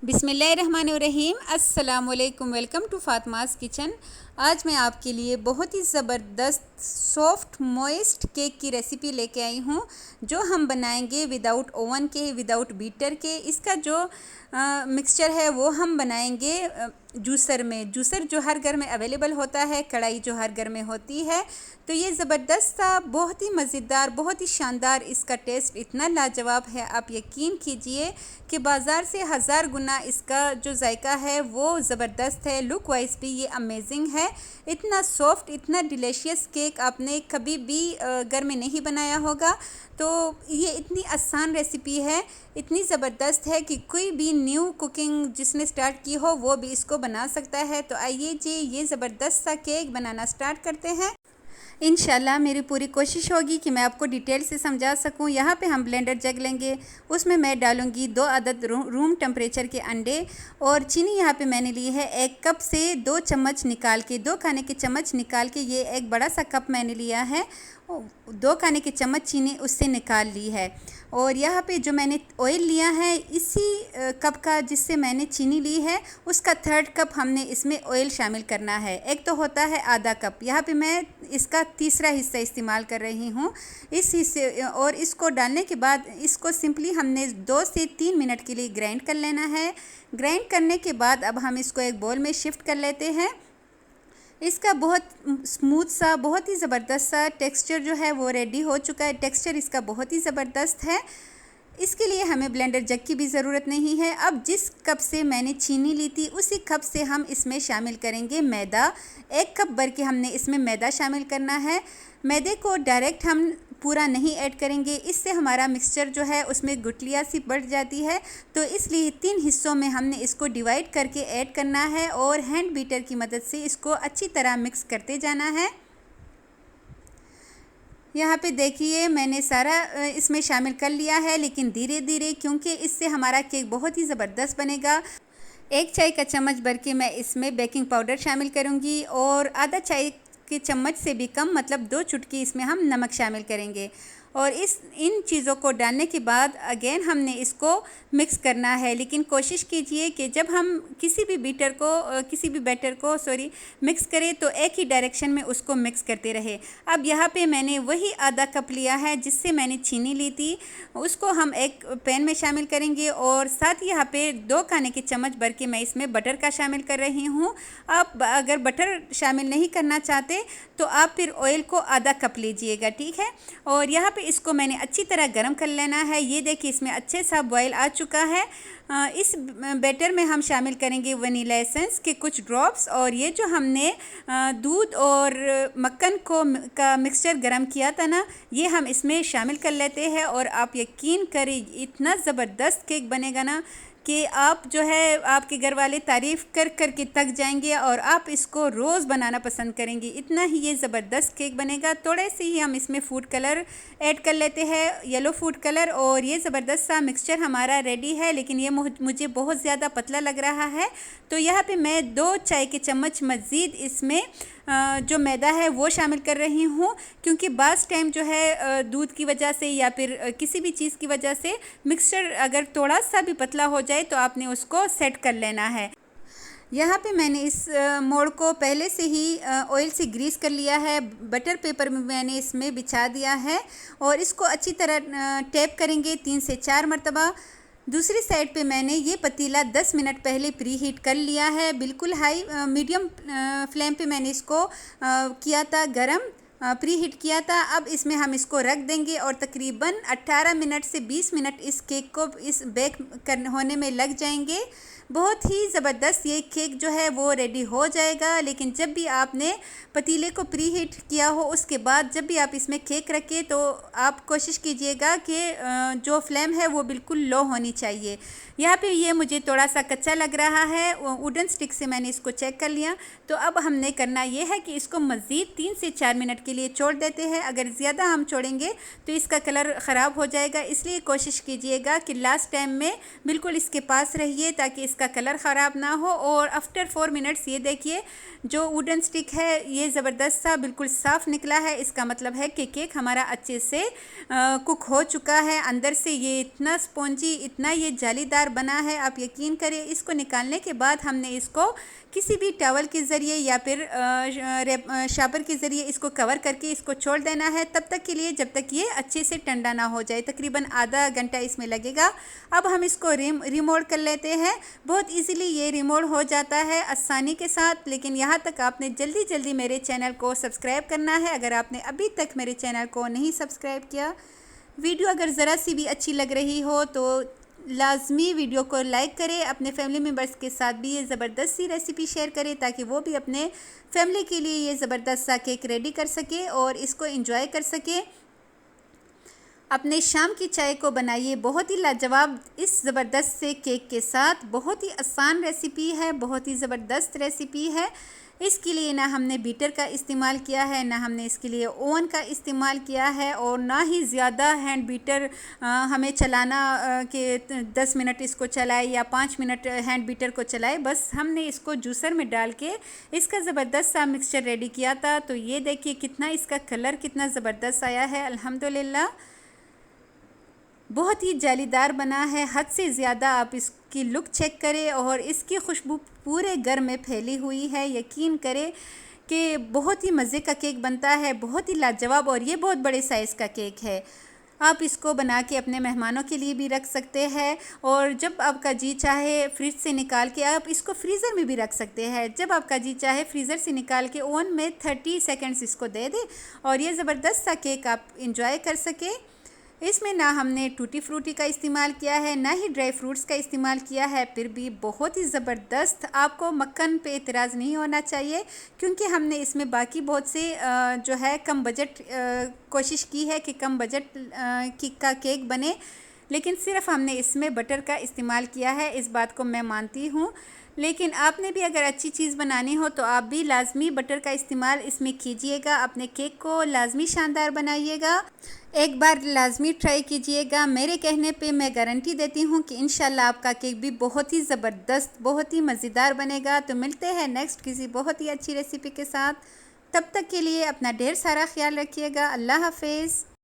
बिस्मिल्लाहिर्रहमानिर्रहीम। अस्सलाम वालेकुम। Welcome to Fatima's kitchen. आज मैं आपके लिए बहुत ही ज़बरदस्त सॉफ्ट मॉइस्ट केक की रेसिपी लेके आई हूँ, जो हम बनाएंगे विदाउट ओवन के, विदाउट बीटर के। इसका जो मिक्सचर है वो हम बनाएंगे जूसर में। जूसर जो हर घर में अवेलेबल होता है, कढ़ाई जो हर घर में होती है। तो ये ज़बरदस्त सा, बहुत ही मज़ेदार, बहुत ही शानदार, इसका टेस्ट इतना लाजवाब है, आप यकीन कीजिए कि बाज़ार से हज़ार गुना इसका जो जायका है वो ज़बरदस्त है। लुक वाइज भी ये अमेजिंग है। इतना सॉफ्ट, इतना डिलीशियस केक आपने कभी भी घर में नहीं बनाया होगा। तो ये इतनी आसान रेसिपी है, इतनी ज़बरदस्त है कि कोई भी न्यू कुकिंग जिसने स्टार्ट की हो वो भी इसको बना सकता है। तो आइए जी, ये ज़बरदस्त सा केक बनाना स्टार्ट करते हैं। इंशाल्लाह मेरी पूरी कोशिश होगी कि मैं आपको डिटेल से समझा सकूं। यहाँ पे हम ब्लेंडर जग लेंगे, उसमें मैं डालूंगी 2 अदद रूम टेम्परेचर के अंडे, और चीनी यहाँ पे मैंने ली है 1 कप से 2 चम्मच निकाल के, 2 खाने के चम्मच निकाल के, ये एक बड़ा सा कप मैंने लिया है, 2 खाने के चम्मच चीनी उससे निकाल ली है। और यहाँ पे जो मैंने ऑयल लिया है, इसी कप का जिससे मैंने चीनी ली है, उसका 3rd कप हमने इसमें ऑयल शामिल करना है। एक तो होता है आधा कप, यहाँ पे मैं इसका तीसरा हिस्सा इस्तेमाल कर रही हूँ इस हिस्से। और इसको डालने के बाद इसको सिंपली हमने 2 से 3 मिनट के लिए ग्राइंड कर लेना है। ग्राइंड करने के बाद अब हम इसको एक बोल में शिफ्ट कर लेते हैं। इसका बहुत स्मूथ सा, बहुत ही ज़बरदस्त सा टेक्सचर जो है वो रेडी हो चुका है। टेक्सचर इसका बहुत ही ज़बरदस्त है। इसके लिए हमें ब्लेंडर जग की भी ज़रूरत नहीं है। अब जिस कप से मैंने चीनी ली थी, उसी कप से हम इसमें शामिल करेंगे मैदा। 1 कप भर के हमने इसमें मैदा शामिल करना है। मैदे को डायरेक्ट हम पूरा नहीं ऐड करेंगे, इससे हमारा मिक्सचर जो है उसमें गुठलियाँ सी बढ़ जाती है। तो इसलिए 3 हिस्सों में हमने इसको डिवाइड करके ऐड करना है, और हैंड बीटर की मदद से इसको अच्छी तरह मिक्स करते जाना है। यहाँ पे देखिए मैंने सारा इसमें शामिल कर लिया है, लेकिन धीरे धीरे, क्योंकि इससे हमारा केक बहुत ही ज़बरदस्त बनेगा। 1 चाय का चम्मच भर के मैं इसमें बेकिंग पाउडर शामिल करूँगी, और आधा चाय के चम्मच से भी कम, मतलब 2 चुटकी इसमें हम नमक शामिल करेंगे। और इन चीज़ों को डालने के बाद अगेन हमने इसको मिक्स करना है। लेकिन कोशिश कीजिए कि जब हम किसी भी बैटर को मिक्स करें तो एक ही डायरेक्शन में उसको मिक्स करते रहे। अब यहाँ पे मैंने वही आधा कप लिया है जिससे मैंने चीनी ली थी, उसको हम एक पैन में शामिल करेंगे, और साथ ही यहाँ पे 2 खाने के चम्मच भर के मैं इसमें बटर का शामिल कर रही हूँ। आप अगर बटर शामिल नहीं करना चाहते तो आप फिर ऑयल को आधा कप लीजिएगा, ठीक है। और यहाँ पे इसको मैंने अच्छी तरह गर्म कर लेना है। ये देखिए इसमें अच्छे सा बॉयल आ चुका है। इस बैटर में हम शामिल करेंगे वनीला एसेंस के कुछ ड्रॉप्स, और ये जो हमने दूध और मक्खन का मिक्सचर गरम किया था ना, ये हम इसमें शामिल कर लेते हैं। और आप यकीन करें, इतना ज़बरदस्त केक बनेगा ना कि आप जो है, आपके घर वाले तारीफ़ कर कर के थक जाएंगे, और आप इसको रोज़ बनाना पसंद करेंगे। इतना ही ये ज़बरदस्त केक बनेगा। थोड़े से ही हम इसमें फूड कलर ऐड कर लेते हैं, येलो फूड कलर, और ये ज़बरदस्त सा मिक्सचर हमारा रेडी है। लेकिन ये मुझे बहुत ज़्यादा पतला लग रहा है, तो यहाँ पे मैं 2 चाय के चम्मच मज़ीद इसमें जो मैदा है वो शामिल कर रही हूँ, क्योंकि बास टाइम जो है दूध की वजह से या फिर किसी भी चीज़ की वजह से मिक्सचर अगर थोड़ा सा भी पतला हो जाए तो आपने उसको सेट कर लेना है। यहाँ पे मैंने इस मोड़ को पहले से ही ऑयल से ग्रीस कर लिया है। बटर पेपर में मैंने इसमें बिछा दिया है, और इसको अच्छी तरह टैप करेंगे 3 से 4 मरतबा। दूसरी साइड पे मैंने ये पतीला 10 मिनट पहले प्री हीट कर लिया है। बिल्कुल मीडियम फ्लेम पे मैंने इसको किया था गरम, प्री हीट किया था। अब इसमें हम इसको रख देंगे, और तकरीबन 18 मिनट से 20 मिनट इस केक को बेक होने में लग जाएंगे। बहुत ही ज़बरदस्त ये केक जो है वो रेडी हो जाएगा। लेकिन जब भी आपने पतीले को प्री हीट किया हो, उसके बाद जब भी आप इसमें केक रखें तो आप कोशिश कीजिएगा कि जो फ्लेम है वो बिल्कुल लो होनी चाहिए। यहाँ पे ये मुझे थोड़ा सा कच्चा लग रहा है, वुडन स्टिक से मैंने इसको चेक कर लिया। तो अब हमने करना ये है कि इसको मज़ीद 3 से 4 मिनट के लिए छोड़ देते हैं। अगर ज़्यादा हम छोड़ेंगे तो इसका कलर ख़राब हो जाएगा, इसलिए कोशिश कीजिएगा कि लास्ट टाइम में बिल्कुल इसके पास रहिए, ताकि इसका कलर ख़राब ना हो। और आफ्टर 4 मिनट्स ये देखिए जो वुडन स्टिक है ये ज़बरदस्त सा बिल्कुल साफ़ निकला है। इसका मतलब है कि केक हमारा अच्छे से कुक हो चुका है। अंदर से ये इतना स्पॉन्जी, इतना ये जालीदार बना है, आप यकीन करें। इसको निकालने के बाद हमने इसको किसी भी टॉवल के ज़रिए या फिर शापर के ज़रिए इसको कवर करके इसको छोड़ देना है तब तक के लिए जब तक ये अच्छे से ठंडा ना हो जाए। तकरीबन आधा घंटा इसमें लगेगा। अब हम इसको रिमोल्ड कर लेते हैं। बहुत इजीली ये रिमोल्ड हो जाता है आसानी के साथ। लेकिन यहाँ तक आपने जल्दी जल्दी मेरे चैनल को सब्सक्राइब करना है। अगर आपने अभी तक मेरे चैनल को नहीं सब्सक्राइब किया, वीडियो अगर ज़रा सी भी अच्छी लग रही हो तो लाजमी वीडियो को लाइक करें। अपने फैमिली मेम्बर्स के साथ भी ये ज़बरदस्त सी रेसिपी शेयर करें ताकि वो भी अपने फैमिली के लिए ये ज़बरदस्त सा केक रेडी कर सके और इसको एंजॉय कर सके। अपने शाम की चाय को बनाइए बहुत ही लाजवाब इस ज़बरदस्त से केक के साथ। बहुत ही आसान रेसिपी है, बहुत ही ज़बरदस्त रेसिपी है। इसके लिए ना हमने बीटर का इस्तेमाल किया है, ना हमने इसके लिए ओवन का इस्तेमाल किया है और ना ही ज़्यादा हैंड बीटर हमें चलाना कि 10 मिनट इसको चलाए या 5 मिनट हैंड बीटर को चलाए। बस हमने इसको जूसर में डाल के इसका ज़बरदस्त सा मिक्सचर रेडी किया था। तो ये देखिए कितना इसका कलर कितना ज़बरदस्त आया है। अल्हम्दुलिल्लाह बहुत ही जालीदार बना है, हद से ज़्यादा। आप इसकी लुक चेक करें और इसकी खुशबू पूरे घर में फैली हुई है। यकीन करें कि बहुत ही मज़े का केक बनता है, बहुत ही लाजवाब। और ये बहुत बड़े साइज़ का केक है। आप इसको बना के अपने मेहमानों के लिए भी रख सकते हैं और जब आपका जी चाहे फ्रिज से निकाल के आप इसको फ्रीज़र में भी रख सकते हैं। जब आपका जी चाहे फ्रीज़र से निकाल के ओवन में 30 सेकंड्स इसको दे दें और ये ज़बरदस्त सा केक आप इंजॉय कर सकें। इसमें ना हमने टूटी फ्रूटी का इस्तेमाल किया है, ना ही ड्राई फ्रूट्स का इस्तेमाल किया है, फिर भी बहुत ही ज़बरदस्त। आपको मक्खन पे एतराज़ नहीं होना चाहिए क्योंकि हमने इसमें बाकी बहुत से जो है कम बजट कोशिश की है कि कम बजट का केक बने, लेकिन सिर्फ हमने इसमें बटर का इस्तेमाल किया है। इस बात को मैं मानती हूँ, लेकिन आपने भी अगर अच्छी चीज़ बनानी हो तो आप भी लाजमी बटर का इस्तेमाल इसमें कीजिएगा। अपने केक को लाजमी शानदार बनाइएगा। एक बार लाजमी ट्राई कीजिएगा। मेरे कहने पे मैं गारंटी देती हूँ कि इंशाल्लाह आपका केक भी बहुत ही ज़बरदस्त, बहुत ही मज़ेदार बनेगा। तो मिलते हैं नेक्स्ट किसी बहुत ही अच्छी रेसिपी के साथ। तब तक के लिए अपना ढेर सारा ख्याल रखिएगा। अल्लाह हाफिज़।